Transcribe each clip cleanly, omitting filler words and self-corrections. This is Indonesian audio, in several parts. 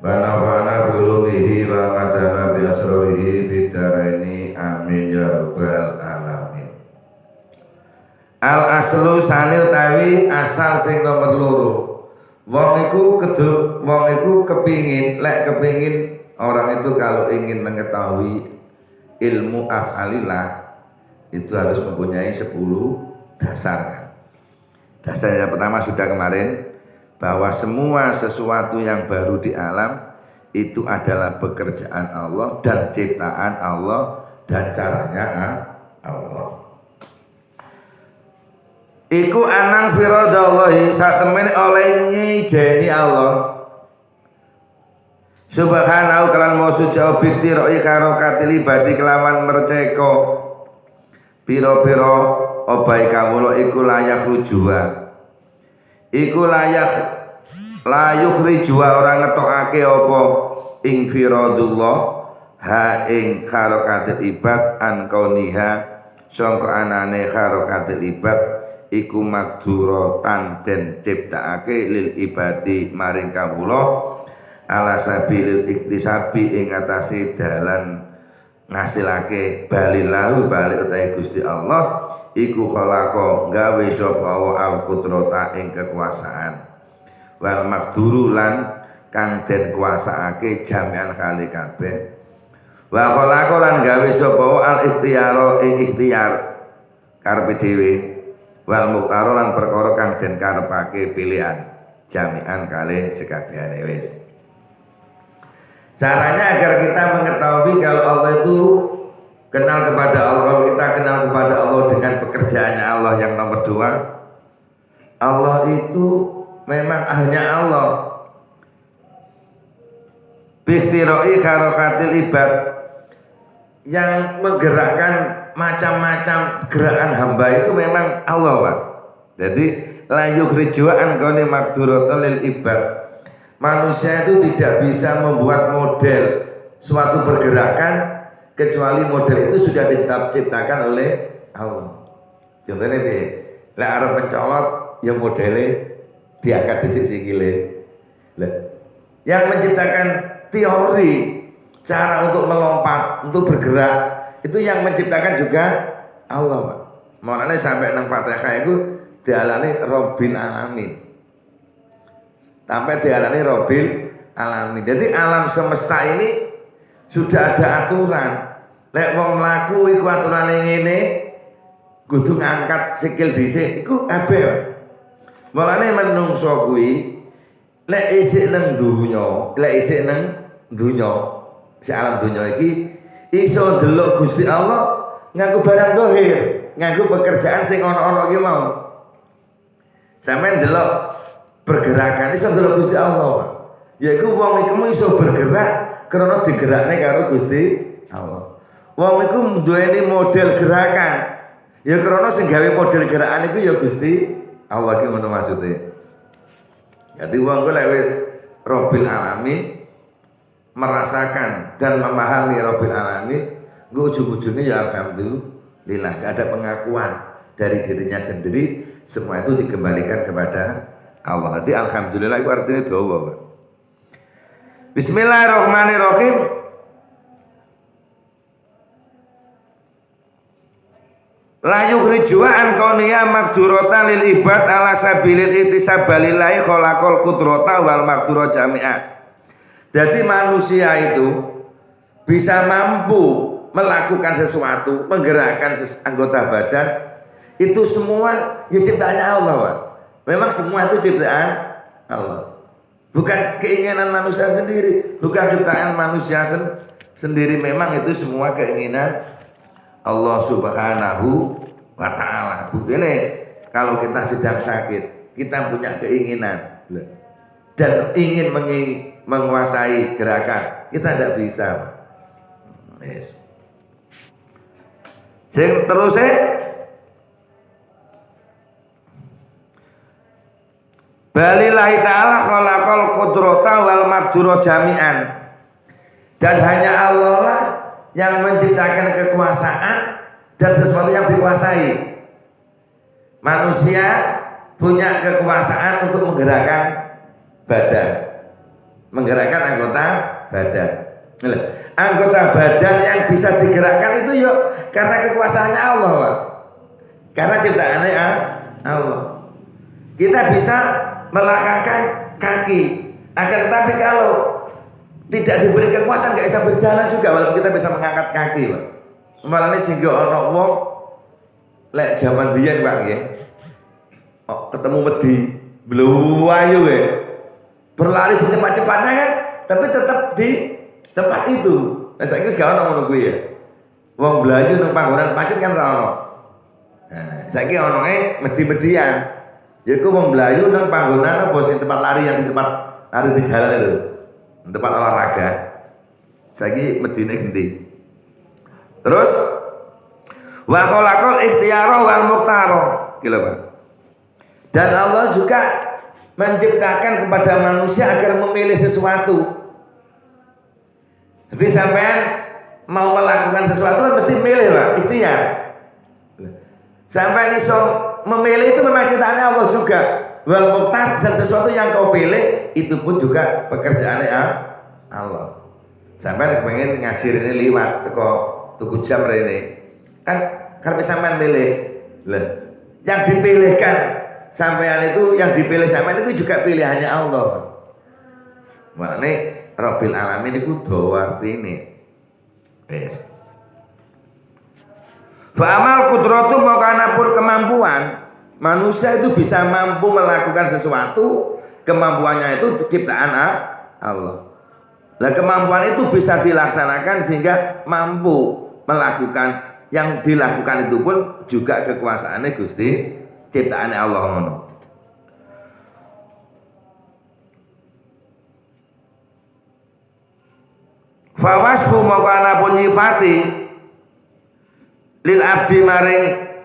wa nafa'ana bi ulumihi wa madana bi asrarihi fid dharaini amin ya rabbal alamin. Al aslu sane utawi asal sing nomor loro. Wong iku kepingin orang itu kalau ingin mengetahui ilmu af'alillah itu harus mempunyai 10 dasar. Dasar yang pertama sudah kemarin, bahwa semua sesuatu yang baru di alam itu adalah pekerjaan Allah dan ciptaan Allah dan caranya Allah. Iku anang firadallahi satemene oleh ngijeni Allah subhanahu kalan mau suci objekti roi karo katilibati kelawan merceko piro-piro obai kawulo iku layak rujua iku layak layuk rijua orang ngetokake opo ing firadullah ha ing karo katilibad an kauniha sangka anane karo katilibad iku magduratan den ciptakake lil ibadi maring kawula ala sabilil iktisabi ing atase dalan ngasilake balilahu bali utahe Gusti Allah iku khalaqa gawe sapa al qudrata ing kekuasaan wal magduru lan kang den kuasaake jami'an kali kabeh wa khalaqa lan gawe sapa al ikhtiyara ing ikhtiyar karepe dhewe wal muqtaro lan perkara kang den karepake pilihan jami'an kali sekabehane wis. Caranya agar kita mengetahui kalau Allah itu kenal kepada Allah, kalau kita kenal kepada Allah dengan pekerjaannya Allah yang nomor 2, Allah itu memang hanya Allah. Biktiroi karokatil ibad yang menggerakkan macam-macam gerakan hamba itu memang Allah, Pak. Jadi la yukhrijuan kauni maqduratan lil ibad. Manusia itu tidak bisa membuat model suatu pergerakan kecuali model itu sudah diciptakan oleh Allah. Contohnya nih, lek arep mencolot ya modelnya diangkat di sisi kile. Yang menciptakan teori cara untuk melompat, untuk bergerak itu yang menciptakan juga Allah, Pak. Makanya sampai nang Fatihah itu dialani Rabbil Alamin. Sampai dialani Rabbil Alamin. Jadi alam semesta ini sudah ada aturan. Lek wong mlaku iku aturane ngene, kudu ngangkat sikil dhisik iku kabeh. Mulane menungso kuwi lek isih nang donya, si alam donya iki iso ndelok Gusti Allah nganggo barang zahir, nganggo pekerjaan sing ana-ana iki mau. Sampeyan ndelok pergerakan iso ndelok Gusti Allah. Yaiku wong iku iso bergerak karena digerakne karo Gusti Allah. Wong iku duweni model gerakan. Ya karena sing gawe model gerakan iku ya Gusti Allah ki ngono maksude. Jadi wong ku lek wis Rabbil Alamin merasakan dan memahami Rabbil Alamin, nggo ujung-ujungnya ya alhamdulillah, gak ada pengakuan dari dirinya sendiri, semua itu dikembalikan kepada Allah. Jadi alhamdulillah itu artinya dawa, Pak. Bismillahirrahmanirrahim. La yukhrijua an kauniya maqduratan lil ibad ala sabilil ittisabalillahi khalaqal qudrata wal maqdura jami'a. Jadi manusia itu bisa mampu melakukan sesuatu, menggerakkan anggota badan, itu semua ya ciptaannya Allah, Pak. Memang semua itu ciptaan Allah. Bukan keinginan manusia sendiri, bukan ciptaan manusia sendiri, memang itu semua keinginan Allah Subhanahu wa ta'ala. Buktinya kalau kita sedang sakit, kita punya keinginan dan ingin menguasai gerakan, kita tidak bisa. Yes. Terus Balillahi ta'ala khalaqal qudrata wal maqdura jami'an. Dan hanya Allah lah yang menciptakan kekuasaan dan sesuatu yang dikuasai. Manusia punya kekuasaan untuk menggerakkan badan. menggerakkan anggota badan. Nah, anggota badan yang bisa digerakkan itu yuk karena kekuasaannya Allah, Pak. Karena ciptaannya Allah. Kita bisa melangkahkan kaki, akan tetapi kalau tidak diberi kekuasaan nggak bisa berjalan juga, walaupun kita bisa mengangkat kaki, Pak. Malah ini sehingga ono wong lek zaman biyen Pak nggih. Oh, ketemu wedi, bluwayu ya. Berlari secepat-cepatnya kan, tapi tetap di tempat itu. Nah, saiki wis gak ono ngono kuwi ya. Wong blayu nang panggonan pacet kan ora ono. Nah, saiki onoe medi-median. Yaiku wong blayu nang panggonan apa sing tempat lari yang di tempat lari di jalan itu. Tempat olahraga. Saiki medine genti. Terus wa khalaqal ikhtiyara wal muhtara. Gila, Pak. Dan Allah juga menciptakan kepada manusia agar memilih sesuatu. Jadi sampean mau melakukan sesuatu kan mesti milih, Pak, ikhtiar. Sampai iso memilih itu memang ciptaannya Allah juga. Wal mukhtar, dan sesuatu yang kau pilih itu pun juga pekerjaannya Allah. Sampai pengen ngaji ini liwat teko tuku jam ini. Kan kalau sampean milih, yang dipilihkan sampean itu, yang dipilih sampean itu juga pilihannya Allah. Maknanya Rabbil Alamin itu dawa artine. Wes. Fa'amal kudratu makanapun kemampuan, manusia itu bisa mampu melakukan sesuatu, kemampuannya itu ciptaan Allah. Nah, kemampuan itu bisa dilaksanakan sehingga mampu melakukan yang dilakukan itu pun juga kekuasaannya Gusti, ciptaannya Allah ngono. Fawasfu maka pun nyifati lil abdi maring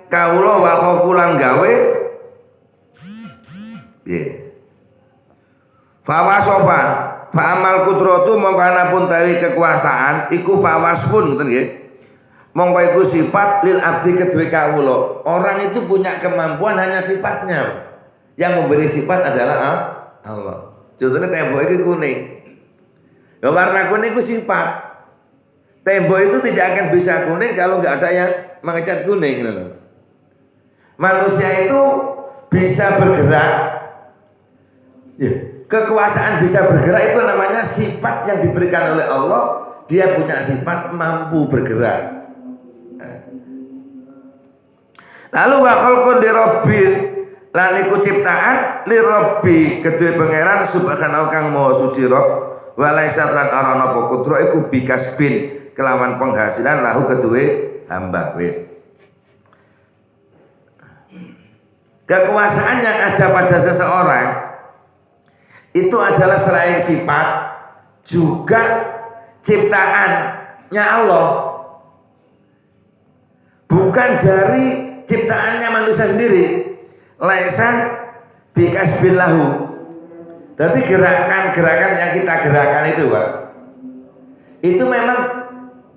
kawula wa khofulan gawe piye fawasofa fa amal kudratu maka pun tawi kekuasaan iku fawasfun ngoten nggih. Mongko iku sifat lil abdi kedue kawula. Orang itu punya kemampuan hanya sifatnya. Yang memberi sifat adalah Allah. Contohnya tembok iki kuning. Ya, warna kuning itu sifat. Tembok itu tidak akan bisa kuning kalau nggak ada yang mengecat kuning. Manusia itu bisa bergerak. Ya, kekuasaan bisa bergerak itu namanya sifat yang diberikan oleh Allah. Dia punya sifat mampu bergerak. Lalu wa khalqun li rabbil lan iku ciptaan li rabbi kedue pangeran subhanahu kang maha suci Rabb. Walaisat lan ora napa kudro iku bikasbin kelawan penghasilan lahu kedue hamba. Wis. Kekuasaan yang ada pada seseorang itu adalah selain sifat juga ciptaannya Allah. Bukan dari ciptaannya manusia sendiri. Laisa bikasbin lahu. Jadi gerakan-gerakan yang kita gerakan itu, Pak, itu memang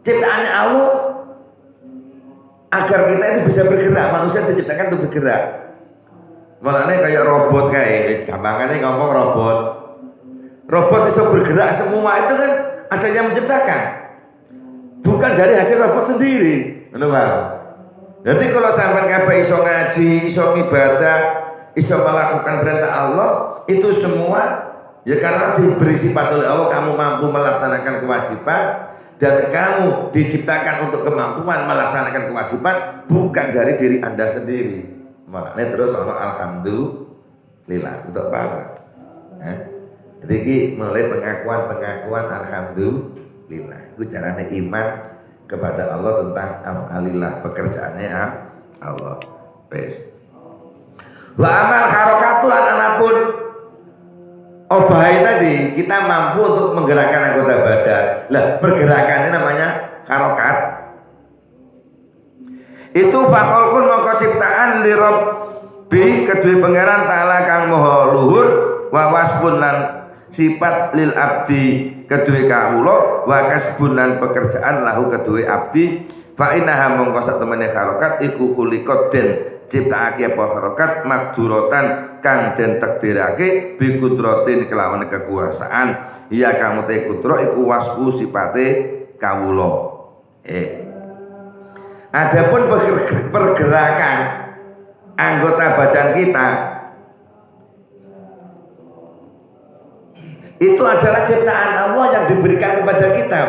ciptaannya Allah agar kita itu bisa bergerak. Manusia diciptakan untuk bergerak. Malahnya kayak robot kayak, gampangannya ngomong robot. Robot bisa bergerak semua itu kan ada yang menciptakan. Bukan dari hasil robot sendiri, Pak. Jadi kalau sampai kabeh iso ngaji, iso ibadah, iso melakukan perintah Allah, itu semua ya karena diberi sifat oleh Allah. Kamu mampu melaksanakan kewajiban dan kamu diciptakan untuk kemampuan melaksanakan kewajiban, bukan dari diri Anda sendiri. Makanya terus Allah alhamdulillah untuk apa? Jadi ini mulai pengakuan alhamdulillah. Itu caranya iman kepada Allah tentang af'alillah, pekerjaannya Allah. Bes. Wa amal harokatul anapun obahi tadi kita mampu untuk menggerakkan anggota badan. Lah pergerakan ini namanya harokat. Itu fakholkun mongko ciptaan li Rabbi kedue pangeran taala kang maha luhur wa wasfun lan sifat lil abdi kedue kawula wa kasbun lan pekerjaan lahu kedue abdi fa innaha mongko sak temene harokat iku khuliqat den ciptakake apa harokat makduratan kang den takdirake bi kudratin kelawan kekuasaan ya kang te kudro iku wasfu sipate kawula. Adapun pergerakan anggota badan kita itu adalah ciptaan Allah yang diberikan kepada kita.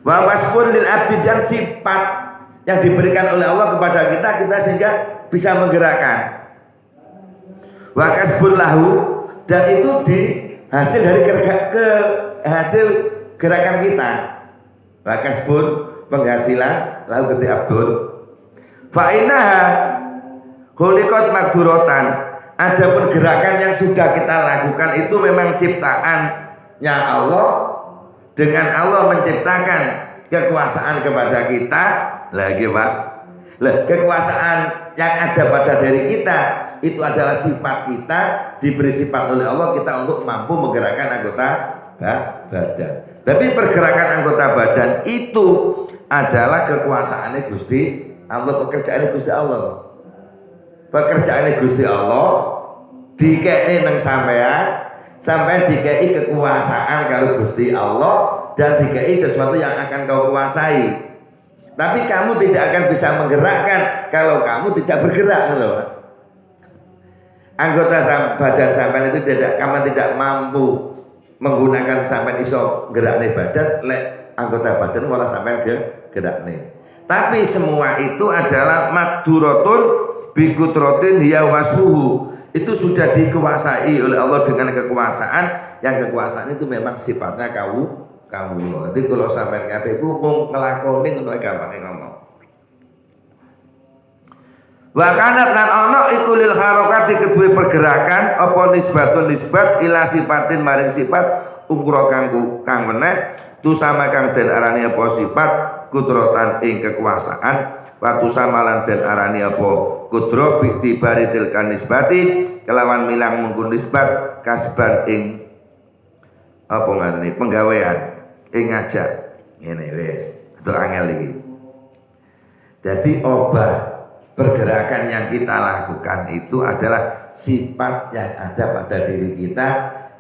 Wa wasfun lil abdi, dan sifat yang diberikan oleh Allah kepada kita sehingga bisa menggerakkan. Wa kasbun lahu, dan itu hasil dari hasil gerakan kita. Wa kasbun, penghasilan, lahu gede abdul. Fa innaha khuliqat makduratan. Ada pergerakan yang sudah kita lakukan itu memang ciptaannya Allah. Dengan Allah menciptakan kekuasaan kepada kita lagi Pak. Kekuasaan yang ada pada diri kita itu adalah sifat kita, diberi sifat oleh Allah kita untuk mampu menggerakkan anggota badan. Tapi pergerakan anggota badan itu adalah kekuasaannya Gusti Allah, pekerjaannya Gusti Allah. Pekerjaannya Gusti Allah dikei nang sampai dikei kekuasaan kalau Gusti Allah dan dikei sesuatu yang akan kau kuasai. Tapi kamu tidak akan bisa menggerakkan kalau kamu tidak bergerak, loh. Anggota badan sampean itu kamu tidak mampu menggunakan sampean iso gerakne badan, anggota badan malah sampean gerakne. Tapi semua itu adalah makduratun bi qudratin hiya wasfuhu. Itu sudah dikuasai oleh Allah dengan kekuasaan, yang kekuasaan itu memang sifatnya kamu. Nanti kalau sampai kabeh ku mung nglakoni ngono gampang ngomong. Wa kanat lan ana iku lil harakati kedue pergerakan apa nisbat ila sifatin maring sifat ukra kang weneh tu sama kang den arani apa sifat kudratan ing kekuasaan. Waktu samalan den arani apa kudro bi'tibari tilkan nisbati kelawan milang mungkun nisbat kasban ing apa ngarani penggawean ing ngajak ngene wis itu angel iki. Jadi pergerakan yang kita lakukan itu adalah sifat yang ada pada diri kita.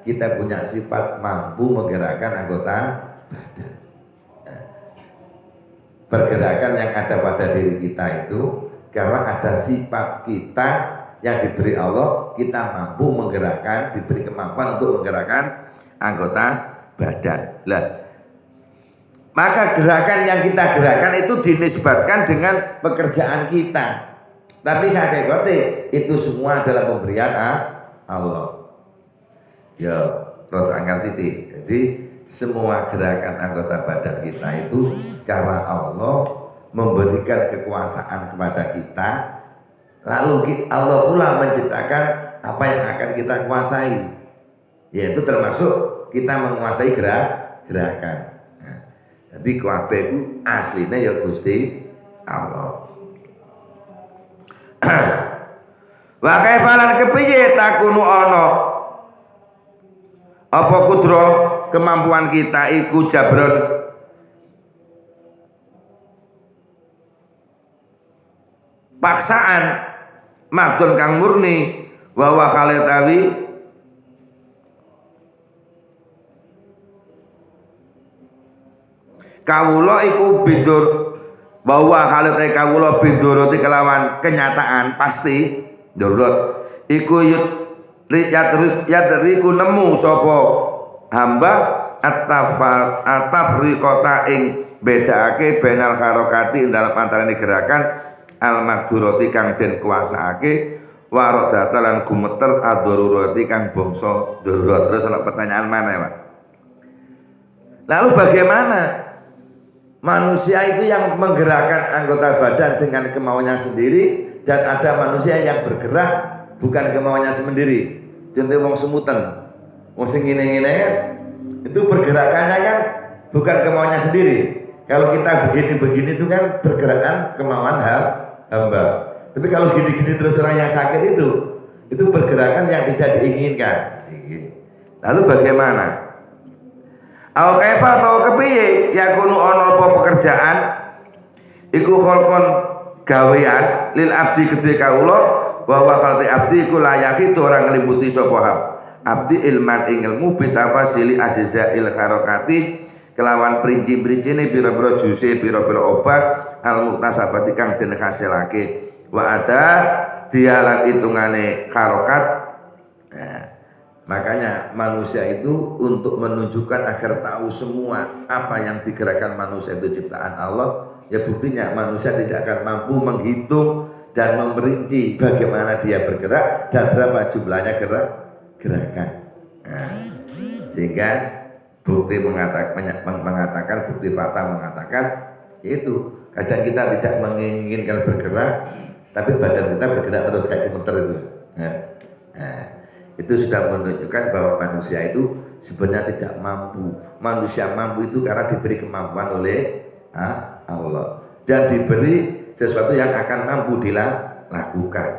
Kita punya sifat mampu menggerakkan anggota badan. Pergerakan yang ada pada diri kita itu karena ada sifat kita yang diberi Allah, kita mampu menggerakkan, diberi kemampuan untuk menggerakkan anggota badan. Maka gerakan yang kita gerakan itu dinisbatkan dengan pekerjaan kita. Tapi hakikate itu semua adalah pemberian Allah. Ya, rada angel sithik. Jadi semua gerakan anggota badan kita itu karena Allah memberikan kekuasaan kepada kita, lalu Allah pula menciptakan apa yang akan kita kuasai, yaitu termasuk kita menguasai gerakan. Nah, jadi kabeh itu aslinya ya Gusti Allah. Wa kaifalan kepiye takunu ana apa kudro kemampuan kita iku jabron paksaan mahdun kang murni wa wa khalatawi kawula iku bidur bahwa khalate kawula bidurati kelawan kenyataan pasti darurat iku yadriku nemu sapa hamba atafriqata ing bedakake benal harakati dalam antarané gerakan al makdurati kang den kuasaake waradata lan gumeter ad-darurati kang bangsa darurat. Terus ana pertanyaan mana ya Pak? Lalu bagaimana manusia itu yang menggerakkan anggota badan dengan kemauannya sendiri dan ada manusia yang bergerak bukan kemauannya sendiri? Contoh wong semutan, wong sing ngene-ngene kan itu pergerakannya kan bukan kemauannya sendiri. Kalau kita begini-begini itu kan pergerakan kemauan hamba. Tapi kalau gini-gini terus orang yang sakit itu pergerakan yang tidak diinginkan. Lalu bagaimana? Au kaifa atau kepiye yakunu ana apa pekerjaan iku kholkon gawean lil abdi kedue kawula wa khalati abdi iku layahi tu orang ngliputi sapa abdi ilman ing ilmu bitafasili ajzail harakati kelawan perinci-perincine pira-pira juse pira-pira obat al muktasabati kang den hasilake wa ada dialan hitungane harokat. Nah, makanya manusia itu untuk menunjukkan agar tahu semua apa yang digerakkan manusia itu ciptaan Allah, ya buktinya manusia tidak akan mampu menghitung dan memperinci bagaimana dia bergerak dan berapa jumlahnya gerakan. Nah, sehingga bukti mengatakan bukti fakta mengatakan itu kadang kita tidak menginginkan bergerak tapi badan kita bergerak terus kayak gemeter itu. Nah, itu sudah menunjukkan bahwa manusia itu sebenarnya tidak mampu. Manusia mampu itu karena diberi kemampuan oleh Allah dan diberi sesuatu yang akan mampu dilakukan.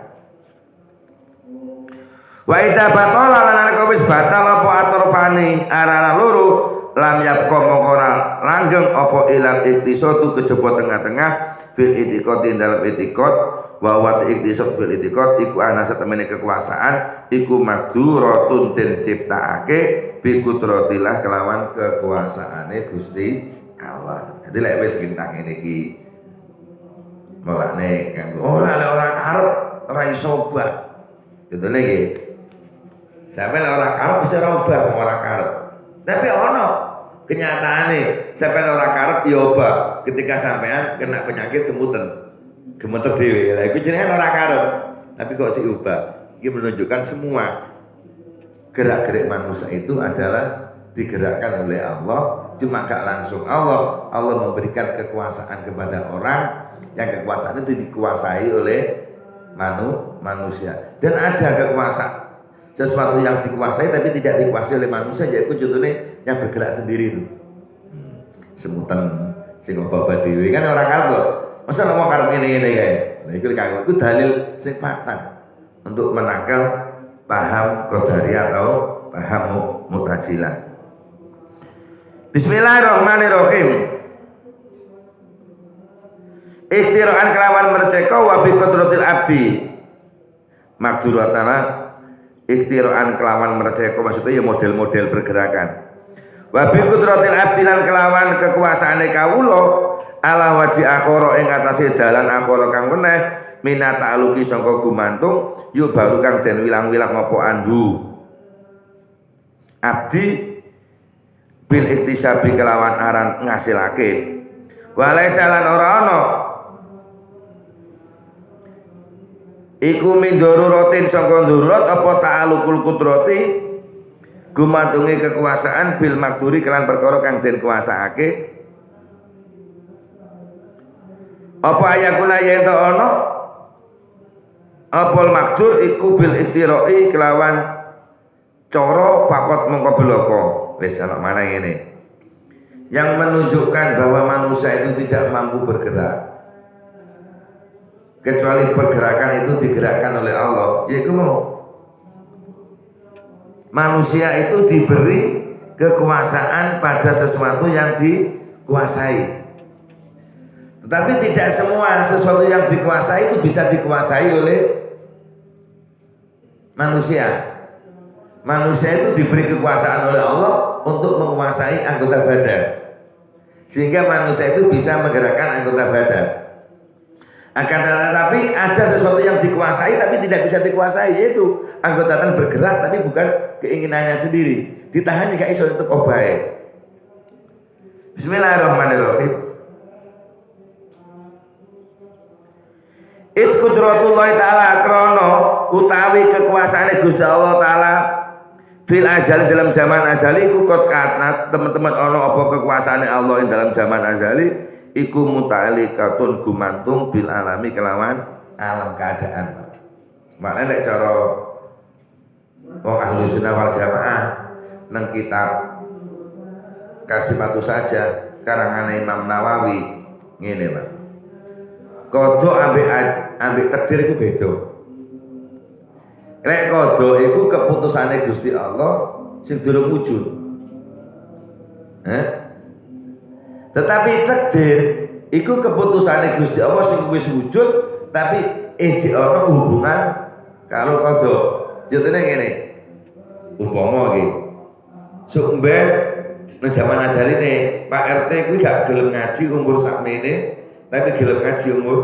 Wa idza batala lan wis batal apa aturfani arana loro lam yapqa mongko ora langgeng apa ilal iktisadu kejaba tengah-tengah fil itiqad dalam itiqad wa wa iktisad fil itiqad iku ana satemene kekuasaan iku magduratun den ciptaake bi qudratillah kelawan kekuasaane Gusti Allah. Jadi lek wis gintang ngene iki mulane kanggo ora karep ora iso obah. Gitu nggih. Sampai ora karep bisa obah ora karep. Tapi ono kenyataane sampai ora karep ya obah. Ketika sampean kena penyakit semutan, gemeter dhewe. Lah iku jenenge ora karep. Tapi kok si obah. Ini menunjukkan semua gerak-gerik manusia itu adalah digerakkan oleh Allah, cuma gak langsung Allah memberikan kekuasaan kepada orang yang kekuasaan itu dikuasai oleh manusia. Dan ada kekuasaan sesuatu yang dikuasai tapi tidak dikuasai oleh manusia, yaitu contohnya yang bergerak sendiri itu. Semutan sing obah dhewe kan ora karep kok. Masa ngomong karep ngene-ngene kae. Nah iku dalil sing fakta untuk menangkal paham qadariyah atau paham Mu'tazilah. Bismillahirrahmanirrahim. Ikhtiraan kelawan merceka wa bi qudratil abdi. Makduratana ikhtiraan kelawan merceka maksudnya ya model-model pergerakan. Wa bi qudratil abdi lan kelawan kekuasaane kawula ala waji akhara ing atase dalan akhara kang meneh minat ta'aluki sangka gumantung yu baru kang den wilang-wilang apa andu. Abdi bil iktisabi kelawan aran ngasilake walaisa lan ora ana iku min daruratin sangka darurat apa ta'alukul qudrati gumantunge kekuasaan bil makduri kelan perkara kang den kuasaake apa ayakuna yen to ana apal makdur iku bil ikhtirai kelawan cara fakot mengko bloko. Wis ana mana ini yang menunjukkan bahwa manusia itu tidak mampu bergerak kecuali pergerakan itu digerakkan oleh Allah, yaitu manusia itu diberi kekuasaan pada sesuatu yang dikuasai, tetapi tidak semua sesuatu yang dikuasai itu bisa dikuasai oleh manusia. Manusia itu diberi kekuasaan oleh Allah untuk menguasai anggota badan, sehingga manusia itu bisa menggerakkan anggota badan. Akan tetapi ada sesuatu yang dikuasai tapi tidak bisa dikuasai, yaitu anggota badan bergerak tapi bukan keinginannya sendiri, ditahan jika iso tetap obahe. Bismillahirrahmanirrahim. It qudratullah ta'ala krono utawi kekuasaane Gusti Allah taala fil azali dalam zaman azali iku kot katna teman-teman ono apa kekuasaane Allah ing dalam zaman azali iku muta'alliqatun gumantung bil alami kelawan alam keadaan. Maknane nek cara wong ahli sunnah wal jamaah nang kitab Kasimatu Saja karangane Imam Nawawi ngene, Pak. Kodho ambek takdir iku beda. Lek kodho iku keputusane Gusti Allah sing durung wujud. Tetapi takdir iku keputusane Gusti Allah sing wis wujud tapi ejek ana hubungan karo kodok. Contohnya ngene. Umpama iki. Sok mben nang jaman ajaline Pak RT kuwi gak gelem ngaji umur sakmene tapi gelem ngaji umur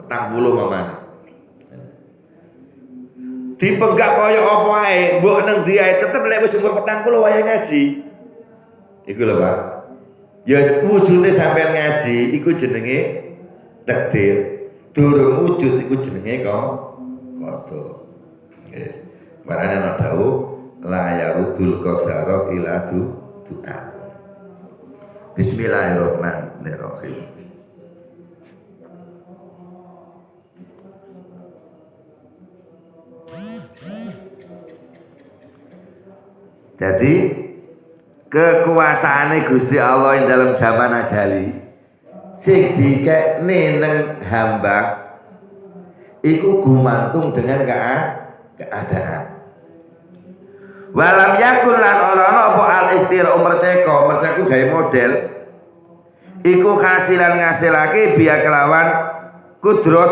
40 mamane. Dipenggak kaya apa ae, mbok nang ndi ae tetep lek wis umur 40 wayahe ngaji. Iku lho Pak. Ya wujude sampean ngaji iku jenenge takdir. Durung wujud iku jenenge kok qada. Yes. Marane ana dawuh la yarudul qadara ila du'a. Bismillahirrahmanirrahim. Jadi kekuasaane Gusti Allah yang dalam zaman ajali sing dikekne nang hamba iku gumantung dengan keadaan. Walam yakun lan ora apa al ikhtira'u merceko gawe model iku hasilan ngasilake biya kelawan kudrat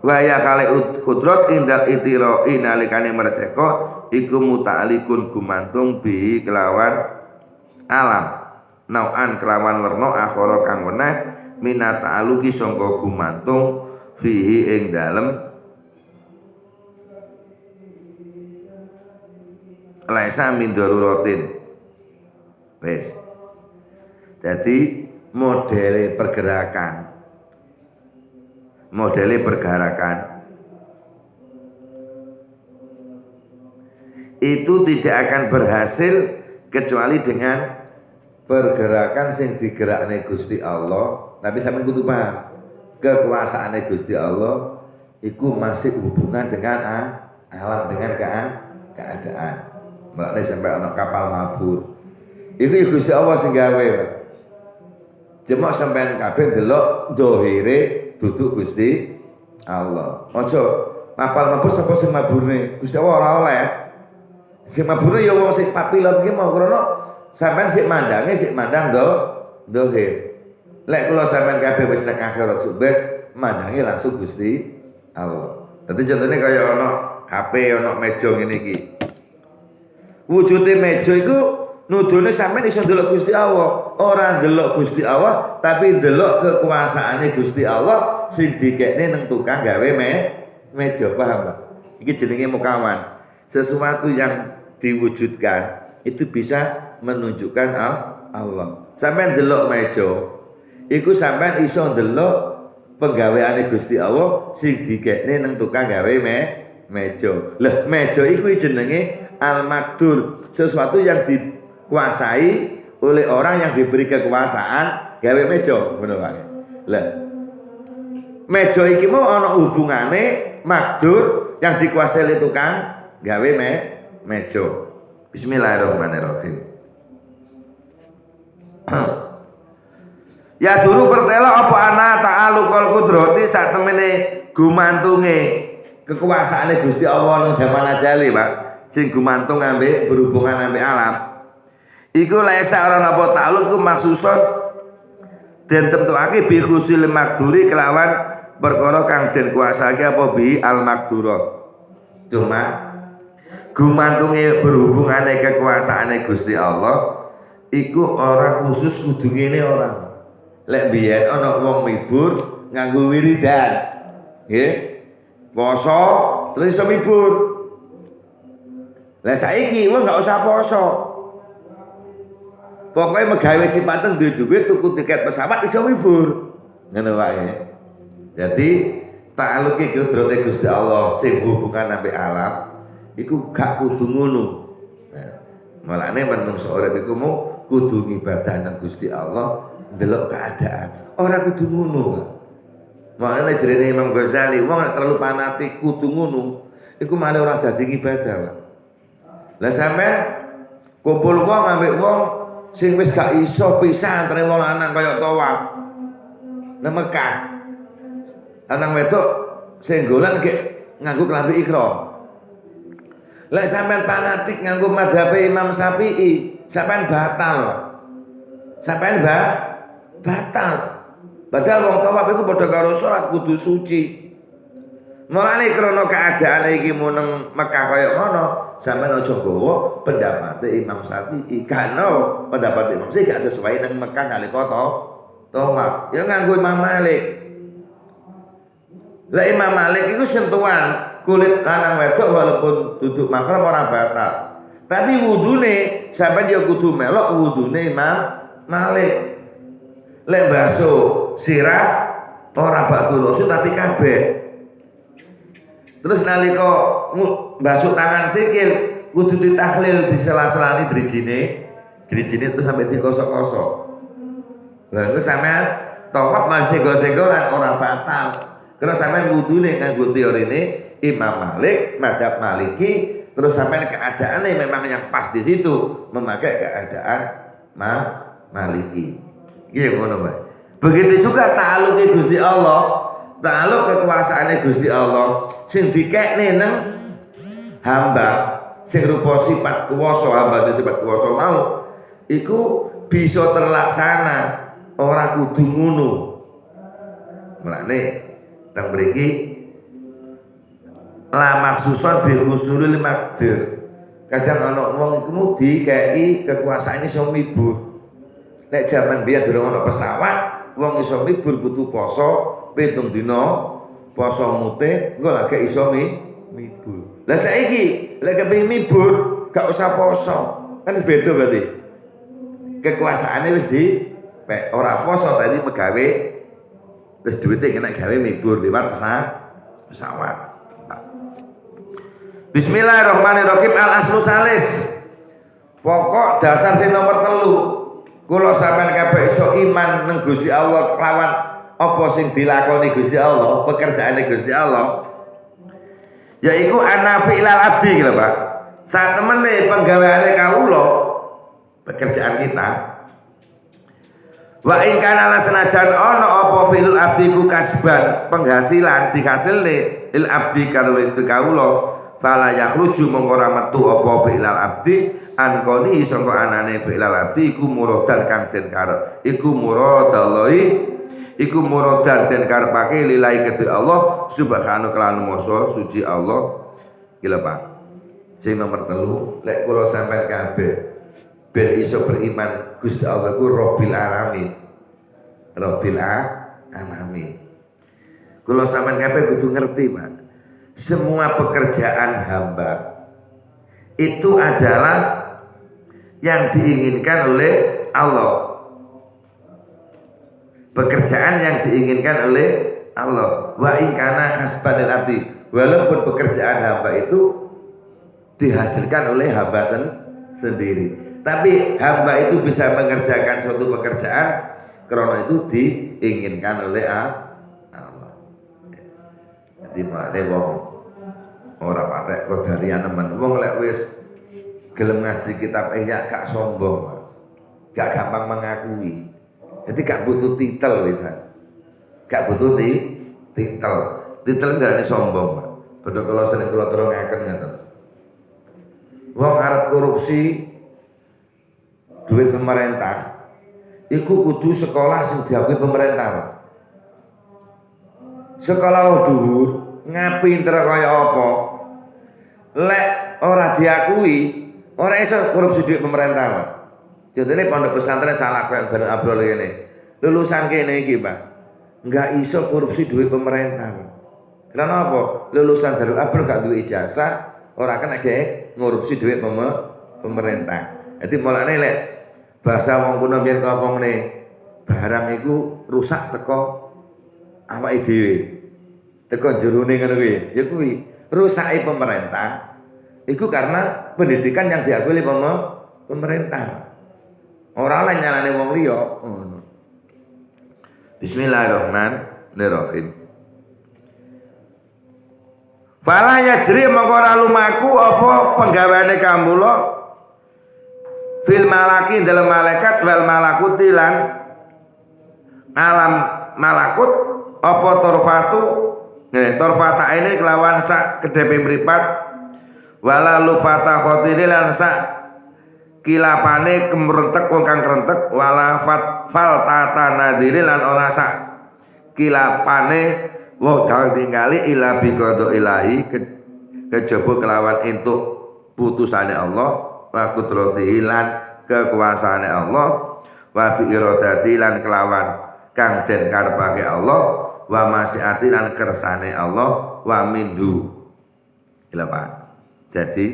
waya kali kudrat indal itira'i nalikane merceko iku muta'alikun gumantung bi kelawan alam nau'an kelawan werna akhara kang weneh minat ta'aluki sangka gumantung fihi ing dalem laisa min daruratin. Wis. Jadi modele pergerakan itu tidak akan berhasil kecuali dengan pergerakan sing digerakne Gusti Allah. Tapi sampeyan kudu paham, kekuasaane Gusti Allah iku masih hubungan dengan alam, dengan keadaan. Makanya sampai ana kapal mabur. Iku Gusti Allah sing gawe. Cuma sampean kabeh ndelok zahire duduk Gusti Allah. Aja kapal mabur sapa sing maburne? Gusti Allah ora oleh. Sing maburne ya wong sing papilot iki mau krana sampean sik mandang zahir. Lek kula sampean kabeh wis nang akhirat subeh mandange langsung Gusti Allah. Dadi contone kaya ana HP, ana meja ngene iki. Wujude meja iku nudune sampean iso ndelok Gusti Allah, ora ndelok Gusti Allah tapi ndelok kekuasaane Gusti Allah sing dikekne nang tukang gawe meja, paham Pak? Iki jenenge mukawan. Sesuatu yang diwujudkan itu bisa menunjukkan Allah. Sampean ndelok meja, iku sampean iso ndelok penggaweane Gusti Allah sing dikekne nang tukang gawe meja. Lah meja iku jenenge al-makdur, sesuatu yang dikuasai oleh orang yang diberi kekuasaan gawe meja, ngono wae. Lah meja iki mau ana hubungane makdur yang dikuasai oleh tukang gawe meja. Bismillahirrahmanirrahim. Ya dulu pertelo apa ana ta'alluqul qudrati sak temene gumantunge kekuasaane Gusti Allah nang jaman ajali, Pak. Sing gumantung ambek berhubungan ambek alam. Iku laisa ora napa ta'alluq ku maksusun den tentuake bi khusul makduri kelawan perkara kang den kuasake apa bi al makdura. Cuma gumantunge berhubungane kekuasaane Gusti Allah iku ora khusus kudu ngene ora. Lek biyen ana wong mibur nganggo wiridan. Nggih. Poso terus iso mibur. Lah saiki wong gak usah poso. Pokoke megawe sipaten duwe dhuwit tuku tiket pesawat iso mibur. Ngono wae. Jadi ta'alluqe kudrate Gusti Allah sing hubungan ambek alam iku gak kudu ngono. Malane menungso urip iku mau kudu ibadah nang Gusti Allah ndelok keadaan. Ora kudu ngono. Makane jerene Imam Ghazali, wong nek terlalu fanatik kudu ngono, iku malah ora dadi ibadah, Pak. Lah sampean kumpul wong ambek wong sing wis gak iso pisah antare wong lanang kaya tawaf nang Mekah. Lanang wedok sing golan nganggo klambi ihram. Lek sampean fanatik nganggo madhabe Imam Syafi'i, sampean batal. Sampean batal. Padahal wong tawaf iku padha karo salat kudu suci. Mulane krana keadaan iki muneng Mekah kaya ngono, sampeyan aja gawa pendapat Imam Syafi'i. Karena pendapat Imam Syafi'i gak sesuai nang Mekah nalika tawaf. Ya nganggo Imam Malik. Lah Imam Malik iku sentuhan kulit lanang wedok walaupun duduk mahram ora batal. Tapi wudune sampeyan ya kudu melok wudune Imam Malik. Lek basuh sirah ora baktul usul tapi kabeh. Terus nalika basuh tangan sikil kudu ditahlil di sela-selani drijine terus sampai digosok-gosok. Lah iku sampean tawaf masih gosok-gosokan ora batal. Karena sampean wudune nganggo teorine Imam Malik, mazhab Maliki, terus sampean keadaannya memang yang pas di situ memakai keadaan Maliki. Gitu ngono, Mbak. Begitu juga ta'alluqe Gusti Allah. Ta'alluq kekuasaane Gusti Allah sing dikekne nang hamba sing rupa sifat kuwasa, hamba sifat kuwasa mau iku bisa terlaksana ora kudu ngono. Mulane teng mriki la maksuson bi usulil maqdir. Kadang ana wong iku dikeki kekuasaan iso mibur. Nek jaman biyen durung ana pesawat, wong iso mibur kudu poso 7 dina, poso mute engko lagi iso mibur. Lah saiki lek kepengin mibur gak usah poso. Kan beda berarti. Kekuasaane wis di ora poso tadi megawe terus duwite kena gawe mibur liwat pesawat. Bismillahirrahmanirrahim. Al aslu salis. Pokok dasar sing nomor 3. Kula sampean kabeh iso iman nang Gusti Allah kelawan apa sing dilakoni Gusti Allah, pekerjaane Gusti Allah. Yaiku ana fi'lal abdi gitu, Pak. Saat temene penggaweane kawula, pekerjaan kita. Wa in kana senajan ana apa fi'lul abdi ku kasban, penghasilan dihasilne il abdi karo kawula, fala yakhruju mongko ora metu apa fi'lal abdi ankoni sangka anane fi'lal abdi iku muradan kang den karep iku muradallahi iku muradan den karepake lillahi kedhe Allah subhanahu lan maha suci Allah. Gila Pak. Sing nomor 3 lek kula sampean kabeh ben iso beriman Gusti Allah ku Rabbil alamin. Rabbil alamin. Kula sampean kabeh kudu ngerti Pak. Semua pekerjaan hamba itu adalah yang diinginkan oleh Allah. Pekerjaan yang diinginkan oleh Allah. Wa in kana hasbanil abdi. Walaupun pekerjaan hamba itu dihasilkan oleh hamba sendiri. Tapi hamba itu bisa mengerjakan suatu pekerjaan karena itu diinginkan oleh Allah. Jadi mulane wong ora patek kodarian nemen. Wong lek wis gelem ngaji kitab Ihya gak sombong. Gak gampang mengakui. Jadi gak butuh titel bisa. Gak butuh titel. Titel enggak sombong, Pak. Padha kula seneng kula terungaken ngaten. Wong arep korupsi duit pemerintah, iku kudu sekolah sing diakui pemerintah, Pak. Sekolah dhuwur, ngapinter kaya apa? Lek ora diakui, ora iso korupsi duit pemerintah, Pak. Contohnya pondok pesantren salah kayak Darul Abrol ini. Lulusan kene iki, Pak. Enggak iso korupsi duit pemerintah, Pak. Karena apa? Lulusan Darul Abrol gak duwe ijazah, ora kena ge ngorupsi duit pemerintah. Jadi mulane lek bahasa wong kuno biyen ngomong ngene, barang iku rusak teko awake dhewe. Teko jerone ngono kuwi. Ya kuwi rusake pemerintah. Iku karena pendidikan yang diakui oleh pemerintah. Ora lah nyalane wong liya ngono. Bismillahirrahmanirrahim. Fala yajri mongko ora lumaku apa penggaweane kamula fil malaki dalam malaikat wal malakuti lan alam malakut apa torfatu torfata ini kelawan sak kedepe mripat wala lufata khotiri lan sak kilapane kemrentek wong kang krentek wala fal tata nadiri lan ora sak kilapane wong kang ningali ila bi qada ilahi kejaba kelawan entuk putusane Allah wa qudratihi lan kekuasaane Allah wa bi iradati lan kelawan kang den karepake Allah wa masyiati lan kersane Allah wa minhu. Gila Pak. Jadi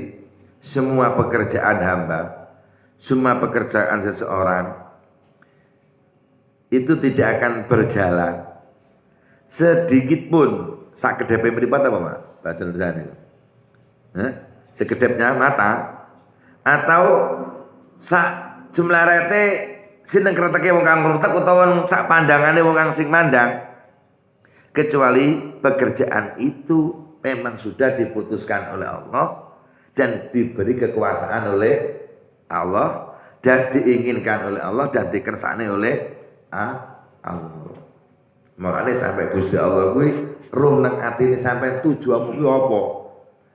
semua pekerjaan hamba, semua pekerjaan seseorang itu tidak akan berjalan sedikit pun sak kedepe mripat apa Pak? Bahasa Indonesia ini. Sekedepnya mata atau sak jumlarete sinten kreteke wong kang ngrutek utawa sak pandangane wong kang sing mandang, kecuali pekerjaan itu memang sudah diputuskan oleh Allah dan diberi kekuasaan oleh Allah dan diinginkan oleh Allah dan dikersane oleh Allah. Mulane sampai Gusti Allah kuwi roh nang atine sampai tujuanmu kuwi apa?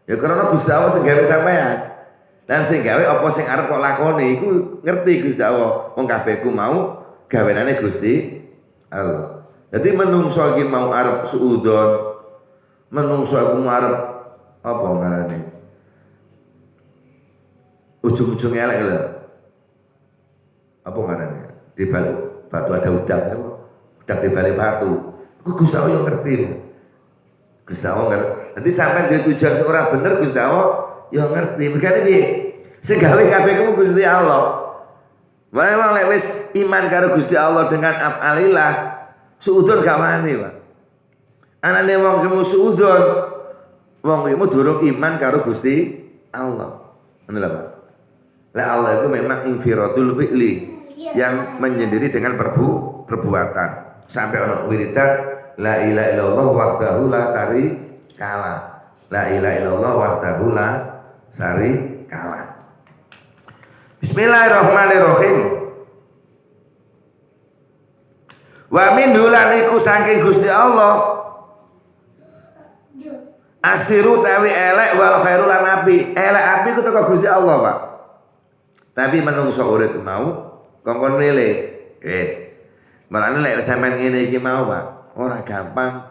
Ya karena Gusti Allah sing gawe sampean. Dan sing gawe apa sing arep kok lakoni iku ngerti Gusti Allah. Wong kabeh ku mau gawenane Gusti Allah. Jadi menungso iki mau arep suudon, menungso aku mau arep apa ngarane? Ujung-ujung elek lho. Apa ngarane? Di balik batu ada udang, udang di balik batu. Iku Gusti Allah yang ngerti. Gusti Allah ngerti. Nanti sampai dia tujuan seorang bener Gusti Allah yang ngerti. Begini piye? Sing gawe kabeh ku Gusti Allah. Memang lek wis iman karo Gusti Allah dengan af'alillah, suudon gak wani, Pak. Anane wong kemu suudon, wong iku durung iman karo Gusti Allah. Ngono lho, Pak. Lek Allah itu memang infiratul fi'li yang menyendiri dengan perbuatan. Sampai ono wiridan la ilaha illallah wahdahu la syarikalah. La ilaha illallah wahdahu la syarikalah. Bismillahirrahmanirrahim. Wa min dulan iku saking Gusti Allah. Asiru tawi elek wal khairu lan api. Elek api ku teko Gusti Allah, Pak. Tapi menungso urip mau kongkon milih. Wis. Malane lek sampean ngene iki mau, Pak, ora gampang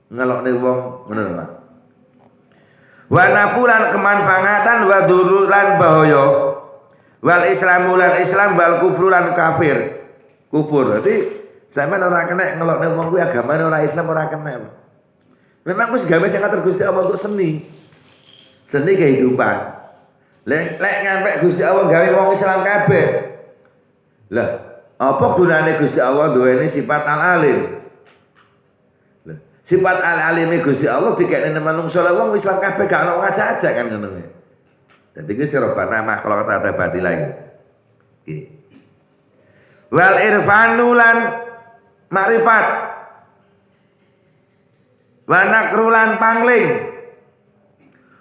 ngelokne wong, ngono lho, Pak. Wa nafulan kemanfaatan wa durulan bahaya. Wal islamu lan Islam wal kufru lan kafir. Kufur. Jadi sampean ora kena ngelokne wong kuwi agamane ora Islam ora kena. Memang wis gawe sing ngatur Gusti Allah untuk seni. Seni kehidupan. Lek nyampe Gusti Allah gawe wong Islam kabeh. Lah, apa gunane Gusti Allah duweni sifat al-alim? Lah, sifat al-alime Gusti Allah dikene manungsa wong Islam kabeh gak ono ngajak-ajak kan ngono. Jadi ini sirobana makhluk ada bati lagi. Wal irfanulan makrifat, wanakrulan pangling,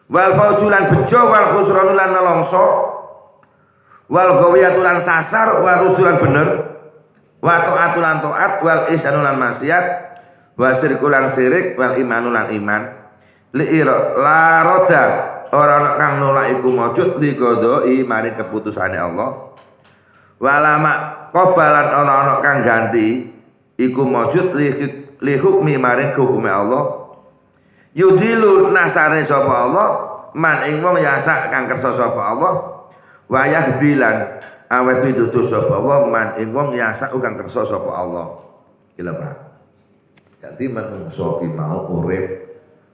wal faujulan bejo, wal khusranulan nelongso, wal gawiyatulan sasar, wal rusdulan bener, wa to'atulan to'at, wal isyanulan maksiat, wa sirkulan sirik, wal imanulan iman, li'iro la roda. Orang kang nolak iku maujud li qodoi mari keputusane Allah. Walama qabalan orang kang ganti iku maujud li hukmi mari hukume Allah. Yudilu nasare sapa Allah man ing wong yasak kang kersa sapa Allah. Wa yahdilan awe pitutus sapa Allah man ing wong yasak kang kersa sapa Allah. Gila Pak. Jadi menungso ki mau urip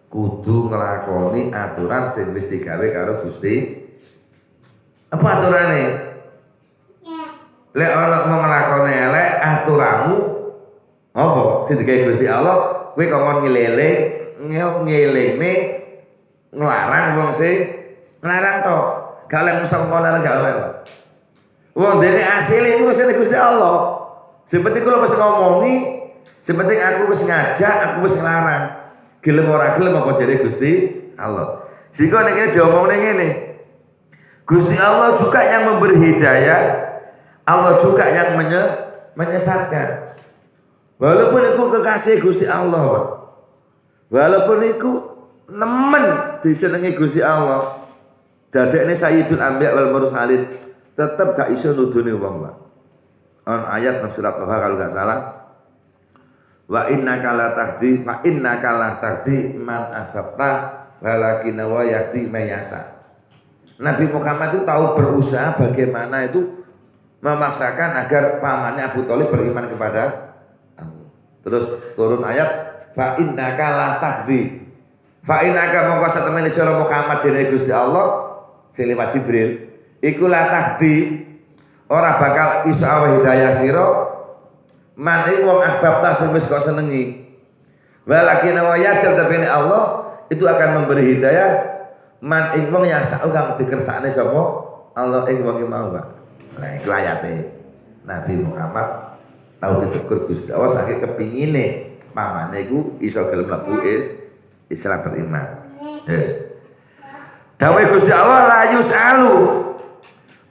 kudu nglakoni aturan sing wis digawe karo Gusti. Apa aturane? Lek ana mau nglakoni elek aturanmu apa sing digawe Gusti Allah kowe kongkon ngelingne nglarang wong sing nglarang to. Gak oleh musak nglarang gak oleh. Wong dene asile ngurusane Gusti Allah. Sing penting kula wis ngomongi, sing penting aku wis ngajak, aku wis nglarang. Gelem ora gelem apa jare Gusti Allah. Sehingga nek kene diomongne ngene. Gusti Allah juga yang memberi hidayah, Allah juga yang menyesatkan. Walaupun iku kekasih Gusti Allah, Pak. Walaupun iku nemen disenengi Gusti Allah. Dadekne Sayyidul Anbiya wal Mursalin, tetep gak iso nudune wong, Pak. On ayat nang surat Toha kalau gak salah. Wa innaka la tahdi fa innaka la tahdi man ahbabta walakinna wa yahdi man yasha. Nabi Muhammad itu tahu berusaha bagaimana itu memaksakan agar pamannya Abu Thalib beriman kepada Allah. Terus turun ayat fa innaka la tahdi. Fa innaka mongko satemene sira Muhammad jenenge Gusti Allah sing liwat Jibril iku la tahdi ora bakal iso awe hidayah sira man ing wong ahbabta sing wis kok senengi. Walakin wa yadil tapi Allah itu akan memberi hidayah man ing wong yasa kang dikersakne sapa Allah ing wong mau. Nah iku ayate Nabi Muhammad tahu ditegur Gusti Allah saking kepingine pamane iku iso gelem mlebu Islam beriman. Yes. Dawuh Gusti Allah la yusalu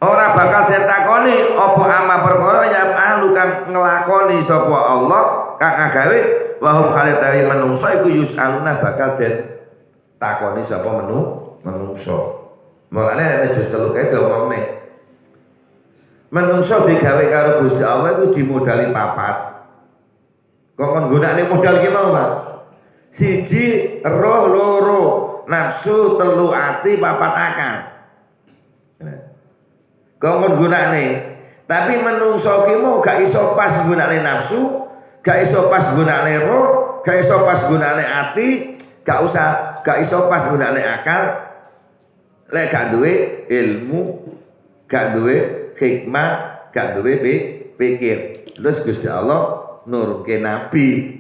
ora bakal ditakoni apa ama perkara ya ahlu kang nglakoni sapa Allah kang agawe wa hum khalitawi manungsa iku yusaluna bakal den takoni sapa menungsa. Mulane nek jus telu kae diomongne menungsa digawe karo Gusti Allah iku dimodali papat. Kok kon gunakne modal ki mau, Pak? Siji roh loro nafsu telu ati papat akal. Kok gunakne tapi menungso ki mau gak iso pas gunakne nafsu, gak iso pas gunakne roh, gak iso pas gunakne ati, gak iso pas gunakne akal. Lek gak duwe ilmu, gak duwe hikmah, gak duwe pikir. Terus Gusti Allah nurunke nabi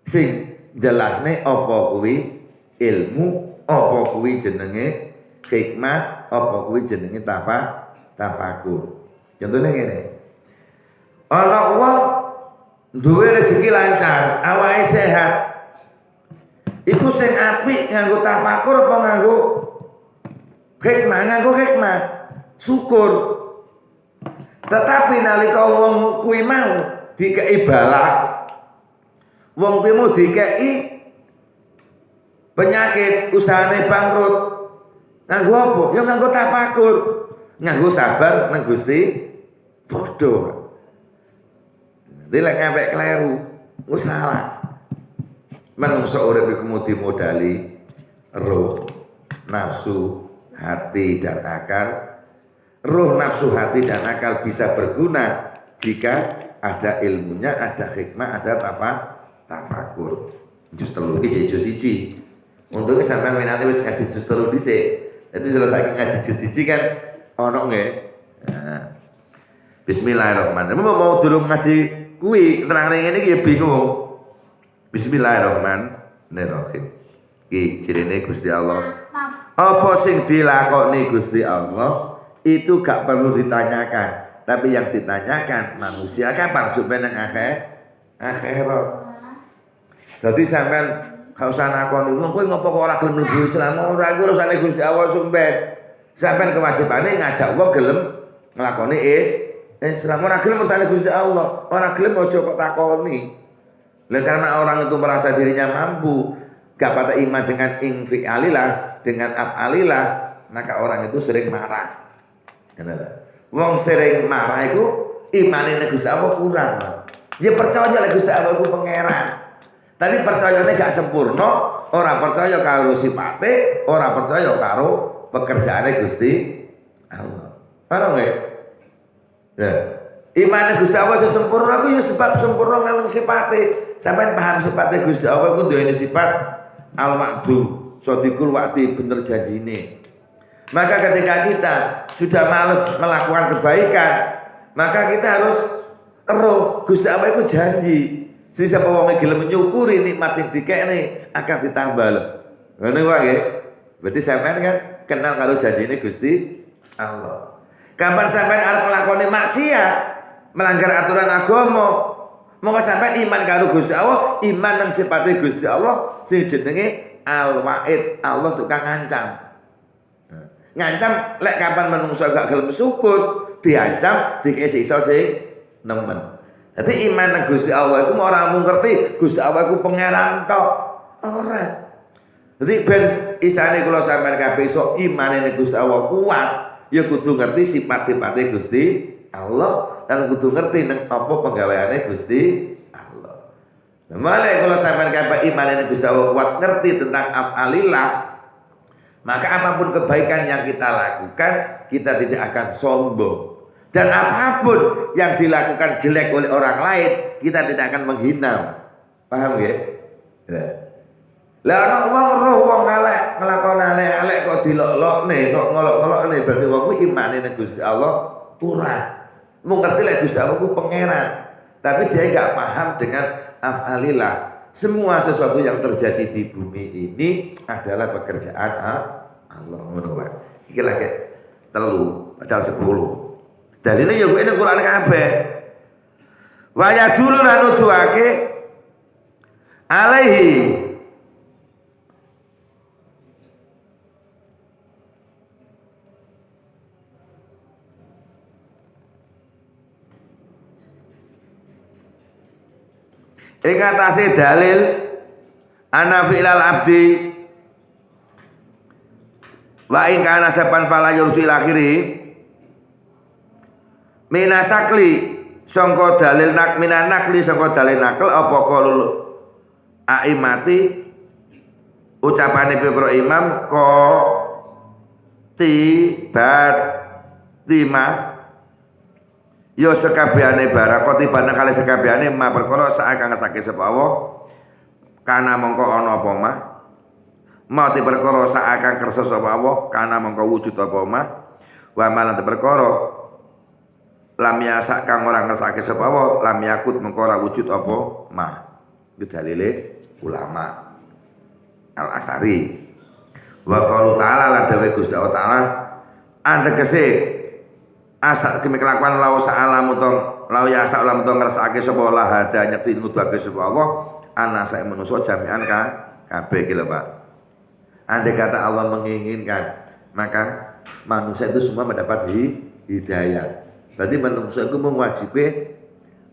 sing jelasne apa kuwi ilmu, apa kuwi jenenge hikmah, apa kuwi jenenge tafakur. Contohnya ngene. Ana wong duwe rezeki lancar, awake sehat. Iku sing apik nganggo tafakur apa nganggo hikmah? Nganggo hikmah. Syukur. Tetapi nalika wong kuwi mau dikei balak, wong kuwi mau dikei penyakit, usahane bangkrut. Nganggo apa? Ya nganggo tafakur, nganggo sabar nang Gusti padha. Dilek ngepek kleru, wis salah. Manungsa urip iku dimodali roh, nafsu, hati dan akal. Roh, nafsu, hati dan akal bisa berguna jika ada ilmunya, ada hikmah, ada tafakur. Jus telu iki jus siji. Untungnya sampean menate wis ngaji jus telu dhisik. Jadi kalau saiki ngaji jus siji kan ono nggih. Nah. Bismillahirrahmanirrahim. Mau durung ngaji kuwi tenang ngene iki ya bingung. Bismillahirrahmanirrahim. Iki cirine Gusti Allah. Apa sing dilakoni Gusti Allah itu gak perlu ditanyakan, tapi yang ditanyakan manusia kapan supaya nang akhirat. Jadi sampean gak usah nakoni wong kowe ngopo kok ora gelem mlebu Islam, ora iku urusane Gusti Allah sumpah. Sampean kewajibane ngajak wong gelem nglakoni Islam, ora gelem urusane Gusti Allah, ora gelem aja kok takoni. Lah karena orang itu merasa dirinya mampu, gak patah iman dengan infi'alillah, dengan af'alillah, maka orang itu sering marah. Wong sering marah itu imane nek Gusti Allah kurang. Ya percaya lek Gusti Allah iku pangeran. Tapi percayane gak sempurna, ora percaya karo sifate, ora percaya karo pekerjaane Gusti Allah. Paham nggih? Ya. Imane Gusti Allah sempurna ku ya sebab sempurna nang sifate. Sampeyan paham sifate Gusti Allah iku duwe sifat al-wa'du, shadiqul wa'di, bener janjine. Maka ketika kita sudah males melakukan kebaikan, maka kita harus roh Gusti Allah itu janji. Si siapa wong gelem menyukuri nikmat sing dikekne akan ditambah lho. Ngono wae nggih. Berarti sampean kan kenal karo janjine Gusti Allah. Kapan sampean arep nglakoni maksiat, melanggar aturan agama, monggo sampean iman karo Gusti Allah, iman nang sifate Gusti Allah sing jenenge al-wa'id, Allah suka ngancam. Ngancam lek kapan menungso gak gelem syukur, diancam dikasih iso sing nemen. Dadi iman nang Gusti Allah iku ora mung ngerti Gusti Allah iku pangeran tok, ora. Dadi ben isane kula sampeyan kabeh iso imane ning Gusti Allah kuat, ya kudu ngerti sifat-sifate Gusti Allah dan kudu ngerti nang apa penggaweane Gusti Allah. Mulai kalau sampean kabeh iman ini Gusti Allah kuat ngerti tentang af'alillah, maka apapun kebaikan yang kita lakukan, kita tidak akan sombong. Dan apapun yang dilakukan jelek oleh orang lain, kita tidak akan menghina. Paham ya? Lah ana wong roh wong elek nglakoni elek kok dilok-lokne, kok ngolok-ngolokne berarti wong kuwi imane ning Gusti Allah kurang. Mung ngerti lek Gusti Allah ku pangeran, tapi dia enggak paham dengan af'alillah. Semua sesuatu yang terjadi di bumi ini adalah pekerjaan Allah. Ngono wae. Iki lagi 3 padahal 10. Dalile ya kuwi ning Quran kabeh. Wa yadulu lan nuduhake alaihi ing atase dalil ana fi'lal abdi wa in kana sapan fala yurji akhiri minasakli sangka dalil minanakli sangka dalil nakal apa qaulul aimati ucapane pira imam ko tibat lima yo sekabehane barang kok tibane kali sekabehane ma perkara saakang ngesake sapa Allah kana mongko ana apa mah mau ti perkara saakang kersa sapa Allah kana mongko wujud apa mah wa malan perkara lam yasak kang ora ngersake sapa Allah lam yakut mongko ora wujud apa mah iki dalile ulama Al Asari wa qalu ta'ala la dawe Gusti Allah taala andegese asa kemi kelakuan lau sa'alamu tong lau ya sa'alamu tong ngersake sapa Allah hada nyekti ngudake sapa Allah ana sae manusa jami'an kabeh iki lho Pak. Andai kata Allah menginginkan maka manusia itu semua mendapat hidayah. Berarti manusia itu mewajibkan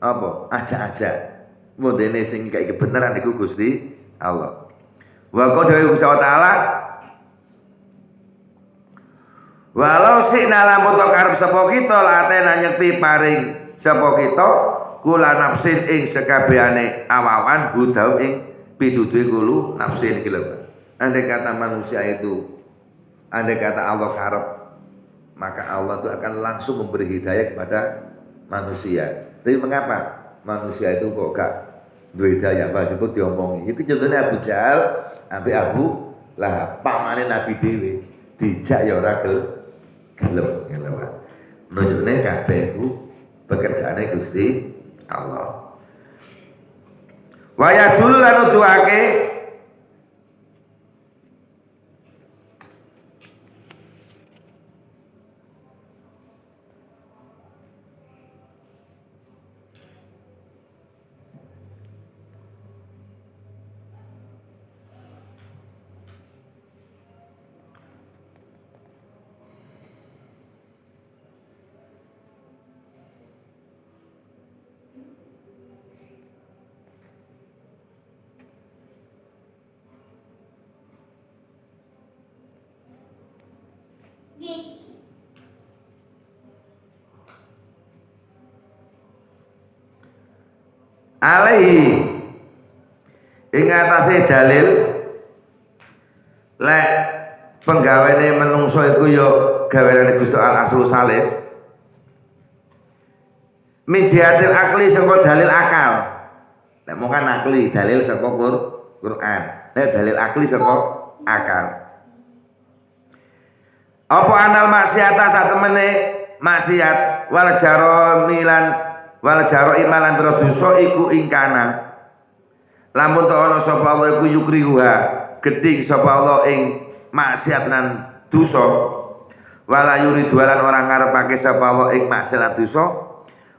apa? Aja-aja. Modene sing kayak kebenaran iku Gusti Allah. Wa qad Gusti Allah taala walau sina lamun to karep sapa kita latena nyekti paring sapa kita kula nafsin ing sekabehane awawan hudam ing pituduhe kulo nafsin iki lho. Andai kata manusia itu andai kata Allah karep maka Allah itu akan langsung memberi hidayah kepada manusia. Tapi mengapa manusia itu kok gak duwe hidayah Pak disebut diomongi. Iki contohnya Abu Jahal ambek Abu Lahab pamane Nabi dhewe dijak ya ora gelem nunjukne kabeh ku pekerjaane Gusti Allah. Waya dulu lan nuduhake alaihi ing atase dalil lek penggawene menungso iku ya gaweane Gusti Al Aslu Salis min jihatil akli sangka dalil akal. Lek mau kan akli dalil sangka Quran. Lek dalil akli sangka akal. Apa anal maksiata satemene maksiat wal jaro imalan biro dosa iku ingkana lamun to ana sapa Allah iku yukriha gedhing sapa Allah ing maksiat lan dosa wala yuridu lan ora ngarepake sapa Allah ing maksiat lan dosa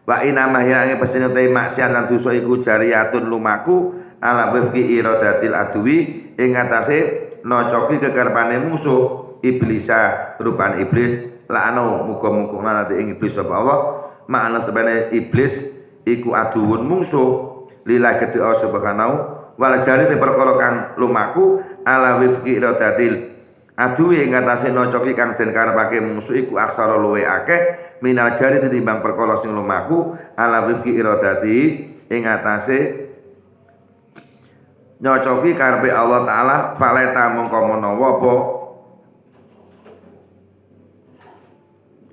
wa inna mahirange pesene te maksiat lan dosa iku jariyatun lumaku ala wifqi iradatil adwi ing atase nocoki kekarepane musuh iblisa rupan iblis la'ano muga-muga nanti ing iblis sapa Allah makna sebene iblis iku aduwun mungsuh lillahi gede Allah subhanahu wala jari te perkara kang lumaku ala wifqi iradatil aduwi ing atase nocoki kang den karepake mungsuh iku aksara luwe akeh minal jari tinimbang perkara sing lumaku ala wifqi iradati ing atase nyocoki karepe Allah taala faleta mongko menawa apa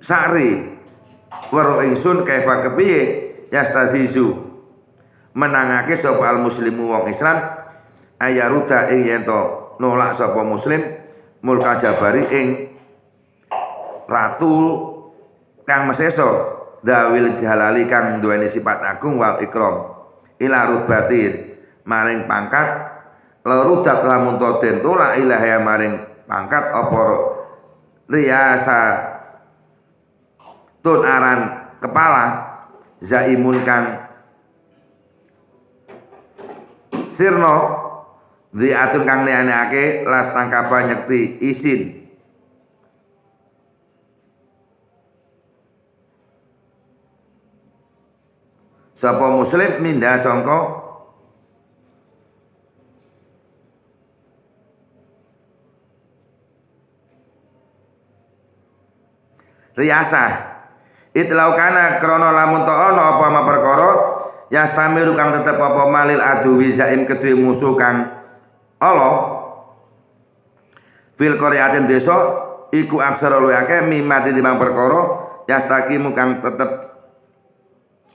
sari weruh ingsun kaifa kepiye yastazizu menangake sapa al muslimu wong Islam ayaruda ing yen to nolak sapa muslim mulka jabari ing ratu kang meseso dawil jalali kang duweni sifat agung wal ikram ila rubatin maring pangkat larudat lamun to den tolak ilaha maring pangkat apa riyasa tun aran kepala zaimun kang sirno di atun kang neane-ake las tangkapa nyekti isin sapa muslim minda sangka riyasah itlau kana krana lamun ta ana apa ma perkara yastamiru kang tetep apa malil aduwi zaim kedhe musuh kang Allah fil qaryatin desa iku aksara luwih akeh mimati timbang perkara yastaqimu kang tetep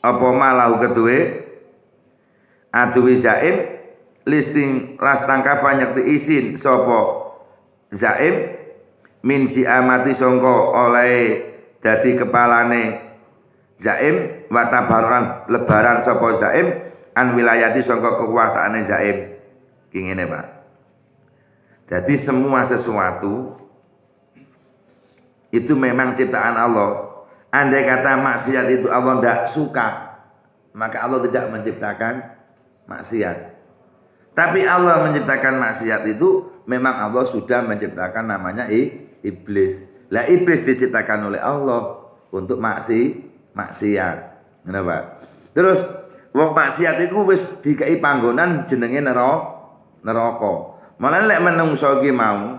apa malahu kedue aduwi zaim listing lastangka banyak diisin sapa zaim min si amati sangka oleh dadi kepalane zaim wa tabarukan lebaran sapa zaim an wilayati sangka kekuasaane zaim ki ngene Pak. Jadi semua sesuatu itu memang ciptaan Allah. Andai kata maksiat itu Allah tidak suka, maka Allah tidak menciptakan maksiat. Tapi Allah menciptakan maksiat itu memang Allah sudah menciptakan namanya iblis. Lah iblis diciptakan oleh Allah untuk maksiat. Kenapa? Terus wong maksiat itu wis dikai panggonan jenenge neraka. Malah lek menungso iki mau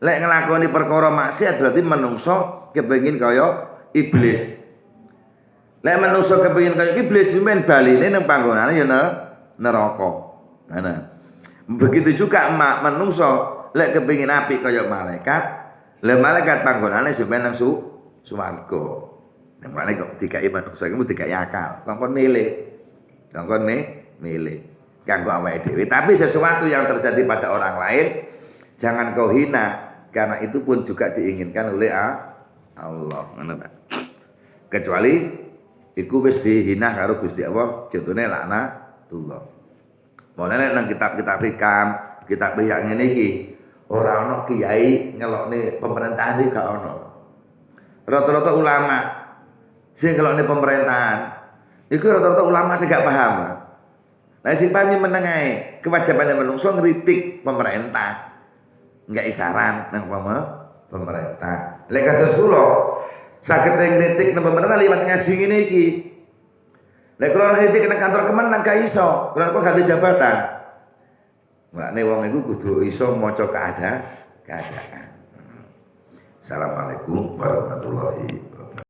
lek nglakoni perkara maksiat berarti menungso kepengin kaya iblis. Lek manusa kepengin kaya iblis men baline nang panggonane ya neraka. Nah. Begitu juga manusa lek kepengin apik kaya malaikat, lek malaikat panggonane sampeyan nang swarga. Nang mrene kok dikai manusa iku dikai akal. Kongkon milih. Kongkon milih. Kanggo awake dhewe. Tapi sesuatu yang terjadi pada orang lain jangan kau hina karena itu pun juga diinginkan oleh Allah. Ngono ta. Kecuali iku wis dihina karo Gusti Allah, jatune laknatullah. Mulane nang kitab-kitab hikam, kitab yang ngene iki ora ana kiai ngelokne pemerintahan iki gak ana. Rata-rata ulama sing ngelokne pemerintahan iku rata-rata ulama sing gak paham. Nah sing paham menengae kewajibane menungso ngritik pemerintah. Enggak isaran nang pemerintah. Lek kados kula saged ngritik nang pemerintah liwat ngaji ngene iki. Lek kula ngritik nang kantor Kemenang gak iso, kula kok ganti jabatan. Makne wong iku kudu iso maca keadaan. Assalamualaikum warahmatullahi